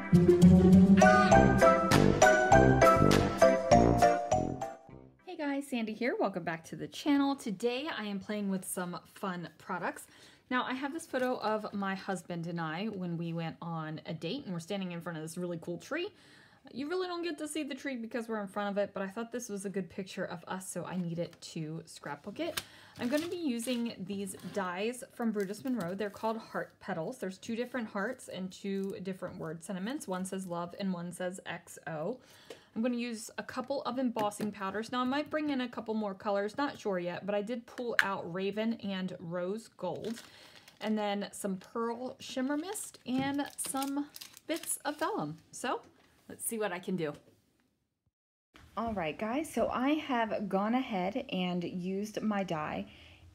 Hey guys, Sandy here. Welcome back to the channel. Today I am playing with some fun products. Now I have this photo of my husband and I when we went on a date and we're standing in front of this really cool tree. You really don't get to see the tree because we're in front of it, but I thought this was a good picture of us, so I needed to scrapbook it. I'm going to be using these dies from Brutus Monroe. They're called heart petals. There's two different hearts and two different word sentiments. One says love and one says XO. I'm going to use a couple of embossing powders. Now I might bring in a couple more colors, not sure yet, but I did pull out Raven and Rose Gold, and then some Pearl Shimmer Mist and some bits of Vellum. So let's see what I can do. All right, guys, so I have gone ahead and used my die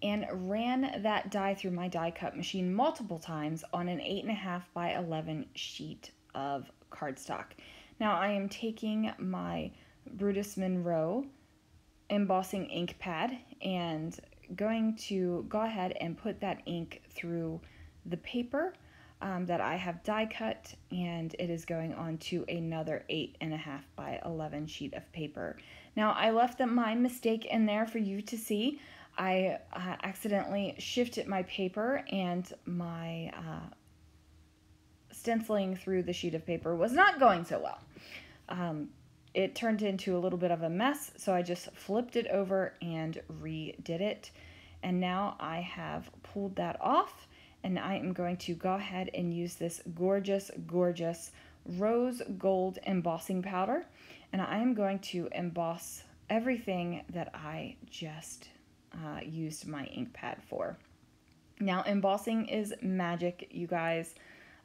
and ran that die through my die cut machine multiple times on an 8.5 by 11 sheet of cardstock. Now I am taking my Brutus Monroe embossing ink pad and going to go ahead and put that ink through the paper that I have die cut, and it is going on to another 8.5 by 11 sheet of paper. Now I left my mistake in there for you to see. I accidentally shifted my paper and my stenciling through the sheet of paper was not going so well. It turned into a little bit of a mess, so I just flipped it over and redid it. And now I have pulled that off, and I am going to go ahead and use this gorgeous, gorgeous rose gold embossing powder, and I am going to emboss everything that I just used my ink pad for. Now, embossing is magic, you guys.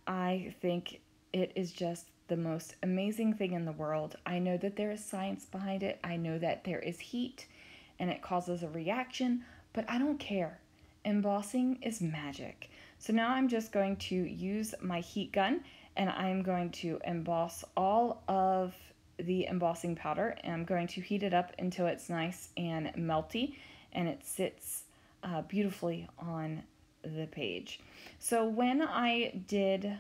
I think it is just the most amazing thing in the world. I know that there is science behind it. I know that there is heat and it causes a reaction, but I don't care. Embossing is magic. So now I'm just going to use my heat gun and I'm going to emboss all of the embossing powder, and I'm going to heat it up until it's nice and melty and it sits beautifully on the page. So when I did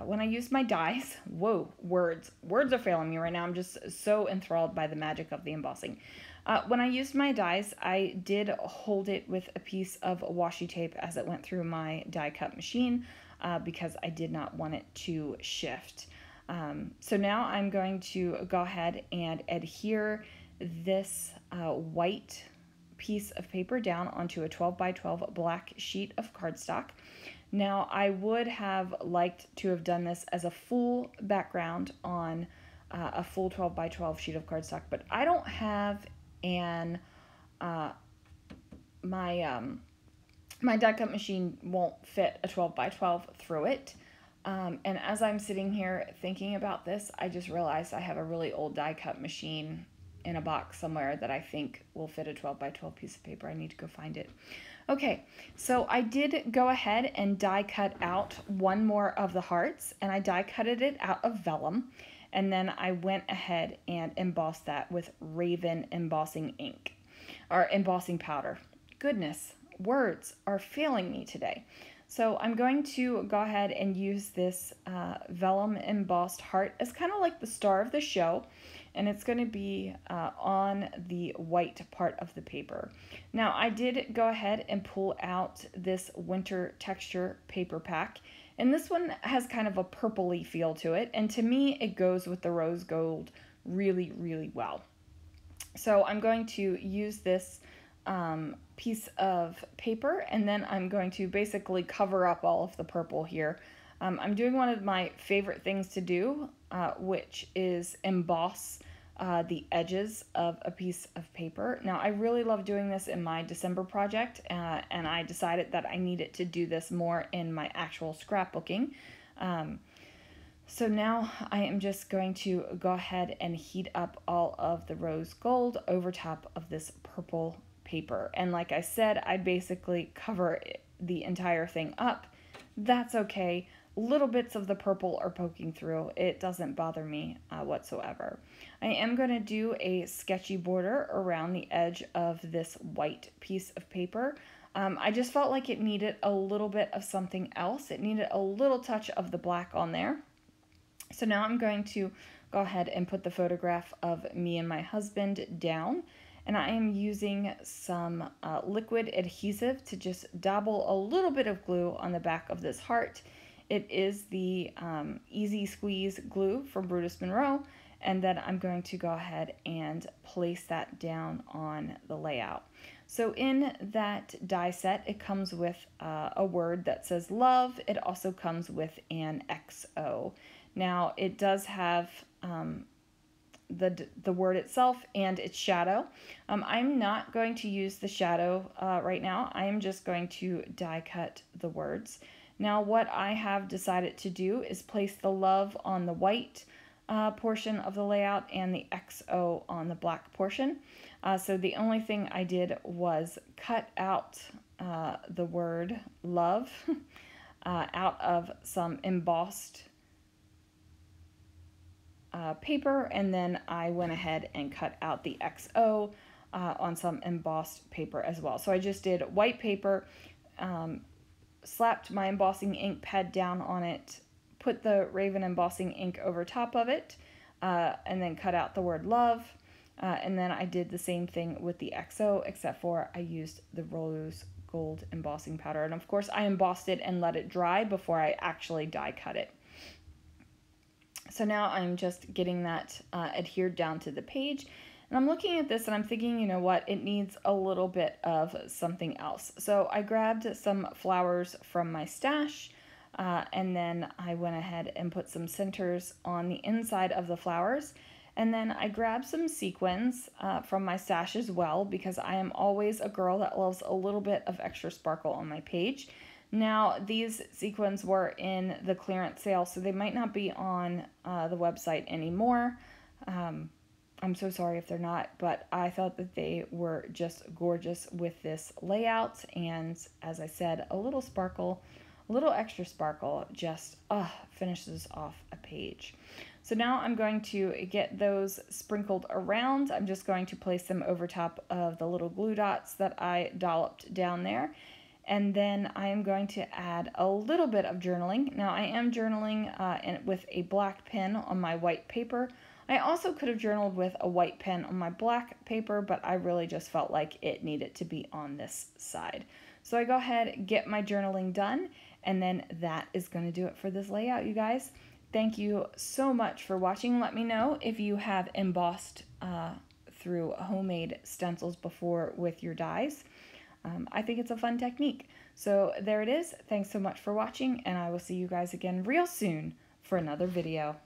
when I used my dies, whoa, words are failing me right now. I'm just so enthralled by the magic of the embossing. When I used my dies, I did hold it with a piece of washi tape as it went through my die cut machine because I did not want it to shift. So now I'm going to go ahead and adhere this white piece of paper down onto a 12 by 12 black sheet of cardstock. Now I would have liked to have done this as a full background on a full 12 by 12 sheet of cardstock, but I don't have an my die cut machine won't fit a 12 by 12 through it. And as I'm sitting here thinking about this, I just realized I have a really old die cut machine in a box somewhere that I think will fit a 12 by 12 piece of paper. I need to go find it. Okay, so I did go ahead and die cut out one more of the hearts, and I die cutted it out of vellum, and then I went ahead and embossed that with Raven embossing ink, or embossing powder. Goodness, words are failing me today. So I'm going to go ahead and use this vellum embossed heart as kind of like the star of the show, and it's going to be on the white part of the paper. Now I did go ahead and pull out this winter texture paper pack, and this one has kind of a purpley feel to it, and to me it goes with the rose gold really, really well. So I'm going to use this piece of paper, and then I'm going to basically cover up all of the purple here. I'm doing one of my favorite things to do, which is emboss the edges of a piece of paper. Now I really love doing this in my December project, and I decided that I needed to do this more in my actual scrapbooking. So now I am just going to go ahead and heat up all of the rose gold over top of this purple paper. And like I said, I basically cover the entire thing up. That's okay. Little bits of the purple are poking through. It doesn't bother me whatsoever. I am going to do a sketchy border around the edge of this white piece of paper. I just felt like it needed a little bit of something else. It needed a little touch of the black on there. So now I'm going to go ahead and put the photograph of me and my husband down. And I am using some liquid adhesive to just dabble a little bit of glue on the back of this heart. It is the Easy Squeeze glue from Brutus Monroe. And then I'm going to go ahead and place that down on the layout. So in that die set, it comes with a word that says love. It also comes with an XO. Now it does have the word itself and its shadow. I'm not going to use the shadow right now. I am just going to die cut the words. Now what I have decided to do is place the love on the white portion of the layout and the XO on the black portion. So the only thing I did was cut out the word love out of some embossed paper, and then I went ahead and cut out the XO on some embossed paper as well. So I just did white paper, slapped my embossing ink pad down on it, put the Raven embossing ink over top of it, and then cut out the word love. And then I did the same thing with the XO, except for I used the rose gold embossing powder. And of course I embossed it and let it dry before I actually die cut it. So now I'm just getting that adhered down to the page. And I'm looking at this and I'm thinking, you know what, it needs a little bit of something else. So I grabbed some flowers from my stash, and then I went ahead and put some centers on the inside of the flowers. And then I grabbed some sequins from my stash as well, because I am always a girl that loves a little bit of extra sparkle on my page. Now, these sequins were in the clearance sale, so they might not be on the website anymore. I'm so sorry if they're not, but I thought that they were just gorgeous with this layout. And as I said, a little sparkle, a little extra sparkle just finishes off a page. So now I'm going to get those sprinkled around. I'm just going to place them over top of the little glue dots that I dolloped down there. And then I am going to add a little bit of journaling. Now I am journaling with a black pen on my white paper. I also could have journaled with a white pen on my black paper, but I really just felt like it needed to be on this side. So I go ahead, get my journaling done, and then that is going to do it for this layout, you guys. Thank you so much for watching. Let me know if you have embossed through homemade stencils before with your dies. I think it's a fun technique. So there it is. Thanks so much for watching, and I will see you guys again real soon for another video.